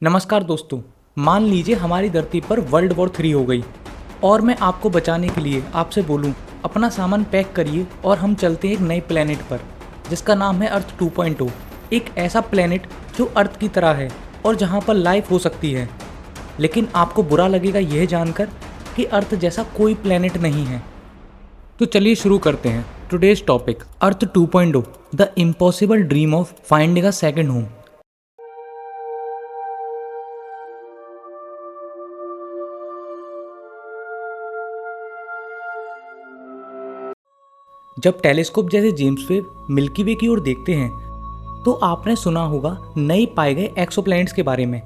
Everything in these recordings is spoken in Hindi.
नमस्कार दोस्तों। मान लीजिए हमारी धरती पर वर्ल्ड वॉर 3 हो गई और मैं आपको बचाने के लिए आपसे बोलूं अपना सामान पैक करिए और हम चलते हैं एक नए प्लेनेट पर जिसका नाम है अर्थ 2.0। एक ऐसा प्लेनेट जो अर्थ की तरह है और जहां पर लाइफ हो सकती है। लेकिन आपको बुरा लगेगा यह जानकर कि अर्थ जैसा कोई प्लेनेट नहीं है। तो चलिए शुरू करते हैं today's topic earth 2.0 the impossible dream of finding a second home. जब टेलीस्कोप जैसे जेम्स वेब मिल्की वे की ओर देखते हैं तो आपने सुना होगा नए पाए गए एक्सोप्लैनेट्स के बारे में।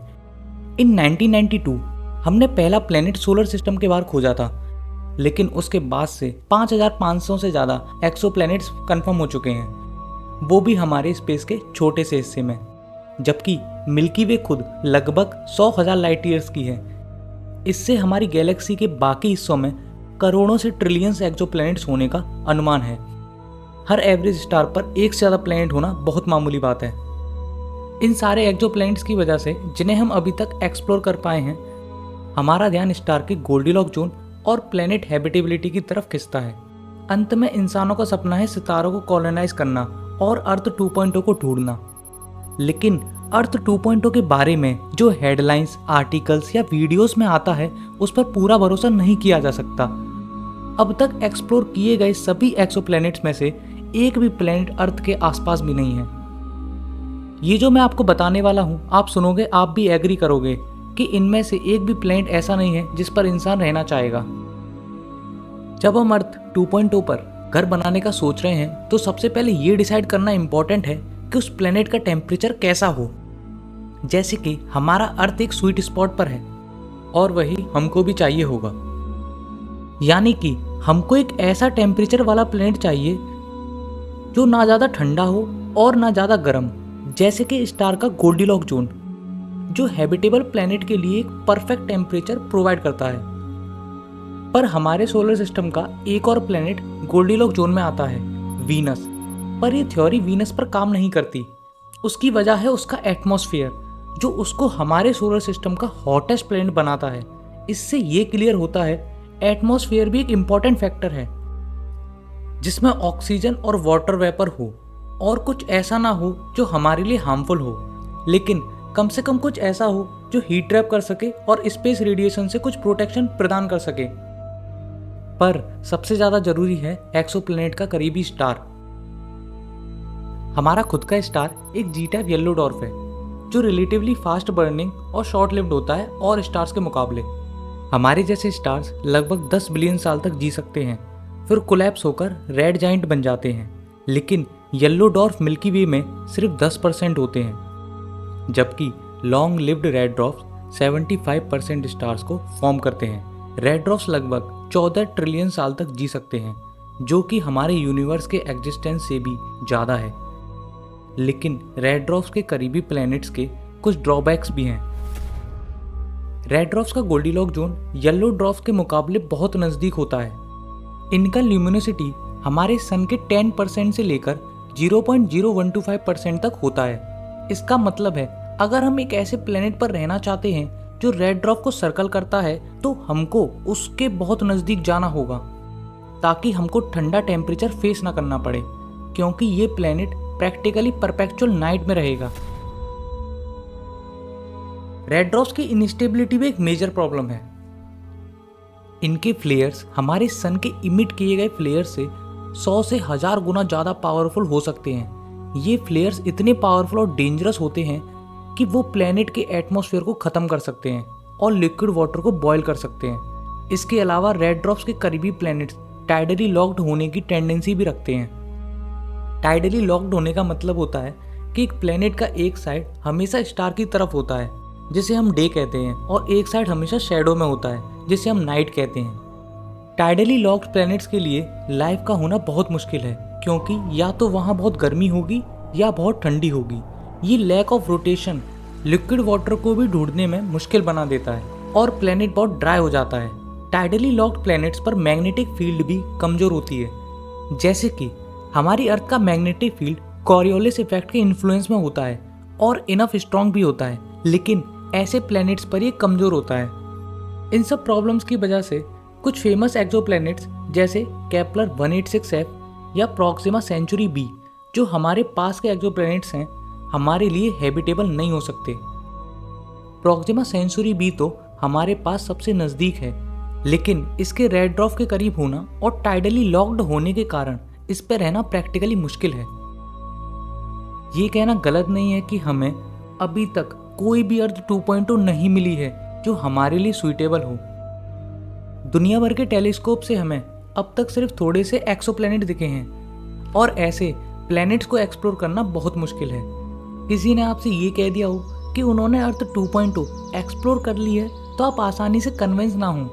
इन 1992 हमने पहला प्लेनेट सोलर सिस्टम के बाहर खोजा था, लेकिन उसके बाद से 5500 से ज़्यादा एक्सोप्लैनेट्स कंफर्म हो चुके हैं, वो भी हमारे स्पेस के छोटे से हिस्से में, जबकि मिल्की वे खुद लगभग 100,000 लाइट ईयर्स की है। इससे हमारी गैलेक्सी के बाकी हिस्सों में करोड़ों से ट्रिलियंस एक्सोप्लैनेट्स होने का अनुमान है। हर एवरेज स्टार पर एक से ज़्यादा प्लैनेट होना बहुत मामूली बात है। इन सारे एक्सोप्लैनेट्स की वजह से जिन्हें हम अभी तक एक्सप्लोर कर पाए हैं, हमारा ध्यान स्टार के गोल्डीलॉक जोन और प्लैनेट हैबिटेबिलिटी की तरफ खिंचता है। अंत में इंसानों का सपना है सितारों को कॉलोनाइज करना और अर्थ 2.0 को ढूंढना। लेकिन अर्थ 2.0 के बारे में जो हेडलाइंस, आर्टिकल्स या वीडियोस में आता है उस पर पूरा भरोसा नहीं किया जा सकता। अब तक एक्सप्लोर किए गए सभी एक्सोप्लैनेट्स में से एक भी प्लैनेट अर्थ के आसपास भी नहीं है। ये जो मैं आपको बताने वाला हूँ आप सुनोगे, आप भी एग्री करोगे कि इनमें से एक भी प्लैनेट ऐसा नहीं है जिस पर इंसान रहना चाहेगा। जब हम अर्थ 2.0 पर घर बनाने का सोच रहे हैं तो सबसे पहले ये डिसाइड करना इम्पोर्टेंट है कि उस प्लैनेट का टेम्परेचर कैसा हो। जैसे कि हमारा अर्थ एक स्वीट स्पॉट पर है और वही हमको भी चाहिए होगा, यानी कि हमको एक ऐसा टेम्परेचर वाला प्लैनेट चाहिए जो ना ज़्यादा ठंडा हो और ना ज़्यादा गर्म, जैसे कि स्टार का गोल्डीलॉक जोन, जो हैबिटेबल प्लैनेट के लिए एक परफेक्ट टेम्परेचर प्रोवाइड करता है। पर हमारे सोलर सिस्टम का एक और प्लैनेट गोल्डीलॉक जोन में आता है, वीनस। पर यह थ्योरी वीनस पर काम नहीं करती। उसकी वजह है उसका एटमॉस्फेयर, जो उसको हमारे सोलर सिस्टम का हॉटेस्ट प्लैनेट बनाता है। इससे ये क्लियर होता है एटमॉस्फेयर भी एक इम्पॉर्टेंट फैक्टर है, जिसमें ऑक्सीजन और वाटर वेपर हो और कुछ ऐसा ना हो जो हमारे लिए हार्मफुल हो, लेकिन कम से कम कुछ ऐसा हो जो हीट ट्रैप कर सके और स्पेस रेडिएशन से कुछ प्रोटेक्शन प्रदान कर सके। पर सबसे ज़्यादा जरूरी है एक्सोप्लैनेट का करीबी स्टार। हमारा खुद का स्टार एक जी टाइप येलो डॉर्फ है, जो रिलेटिवली फास्ट बर्निंग और शॉर्ट लिव्ड होता है और स्टार्स के मुकाबले। हमारे जैसे स्टार्स लगभग 10 बिलियन साल तक जी सकते हैं, फिर कोलैप्स होकर रेड जाइंट बन जाते हैं। लेकिन येलो डॉर्फ मिल्की वे में सिर्फ 10% होते हैं, जबकि long lived red dwarfs 75% stars को फॉर्म करते हैं। रेड ड्वार्फ्स लगभग 14 ट्रिलियन साल तक जी सकते हैं, जो कि हमारे यूनिवर्स के एग्जिस्टेंस से भी ज़्यादा है। लेकिन रेड ड्वार्फ्स के करीबी प्लैनेट्स के कुछ ड्रॉबैक्स भी हैं। रेड ड्वार्फ्स का गोल्डीलॉक जोन येलो ड्वार्फ्स के मुकाबले बहुत नज़दीक होता है। इनका ल्यूमिनोसिटी हमारे सन के 10% से लेकर 0.0125% तक होता है। इसका मतलब है अगर हम एक ऐसे प्लेनेट पर रहना चाहते हैं जो रेड ड्वार्फ को सर्कल करता है तो हमको उसके बहुत नज़दीक जाना होगा, ताकि हमको ठंडा टेम्परेचर फेस ना करना पड़े, क्योंकि ये प्लेनेट प्रैक्टिकली परपेचुअल नाइट में रहेगा। रेड ड्वार्फ्स की इनस्टेबिलिटी भी एक मेजर प्रॉब्लम है। इनके फ्लेयर्स हमारे सन के इमिट किए गए फ्लेयर से 100 से 1000 गुना ज़्यादा पावरफुल हो सकते हैं। ये फ्लेयर्स इतने पावरफुल और डेंजरस होते हैं कि वो प्लेनेट के एटमॉस्फेयर को ख़त्म कर सकते हैं और लिक्विड वाटर को बॉयल कर सकते हैं। इसके अलावा रेड ड्वार्फ्स के करीबी प्लैनेट्स टाइडली लॉक्ड होने की टेंडेंसी भी रखते हैं। टाइडली लॉक्ड होने का मतलब होता है कि एक प्लैनेट का एक साइड हमेशा स्टार की तरफ होता है, जिसे हम डे कहते हैं, और एक साइड हमेशा शैडो में होता है, जिसे हम नाइट कहते हैं। टाइडली लॉक्ड प्लैनेट्स के लिए लाइफ का होना बहुत मुश्किल है, क्योंकि या तो वहाँ बहुत गर्मी होगी या बहुत ठंडी होगी। ये lack of rotation liquid water को भी ढूंढने में मुश्किल बना देता है और प्लैनेट बहुत ड्राई हो जाता है। टाइडली लॉक्ड प्लैनेट्स पर मैग्नेटिक फील्ड भी कमज़ोर होती है, जैसे कि हमारी अर्थ का मैग्नेटिक फील्ड कॉरियोलिस इफेक्ट के इन्फ्लुएंस में होता है और इनफ स्ट्रॉन्ग भी होता है, लेकिन ऐसे प्लैनेट्स पर ये कमज़ोर होता है। इन सब प्रॉब्लम्स की वजह से कुछ फेमस एक्सोप्लैनेट्स जैसे केपलर 186f या प्रॉक्सिमा सेंचुरी बी, जो हमारे पास के एक्सोप्लैनेट्स हैं, हमारे लिए हैबिटेबल नहीं हो सकते। प्रॉक्सिमा सेंचुरी बी तो हमारे पास सबसे नज़दीक है, लेकिन इसके रेड ड्वार्फ के करीब होना और टाइडली लॉक्ड होने के कारण इस पर रहना प्रैक्टिकली मुश्किल है। ये कहना गलत नहीं है कि हमें अभी तक कोई भी अर्थ 2.0 नहीं मिली है जो हमारे लिए सुइटेबल हो। दुनिया भर के टेलीस्कोप से हमें अब तक सिर्फ थोड़े से एक्सोप्लैनेट दिखे हैं और ऐसे प्लैनेट्स को एक्सप्लोर करना बहुत मुश्किल है। किसी ने आपसे ये कह दिया हो कि उन्होंने अर्थ 2.0 एक्सप्लोर कर ली है तो आप आसानी से कन्विंस ना हों।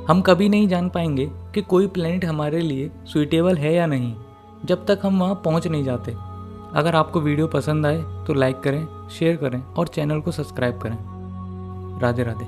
हम कभी नहीं जान पाएंगे कि कोई प्लैनेट हमारे लिए सुइटेबल है या नहीं जब तक हम वहाँ पहुँच नहीं जाते। अगर आपको वीडियो पसंद आए तो लाइक करें, शेयर करें और चैनल को सब्सक्राइब करें। राधे राधे।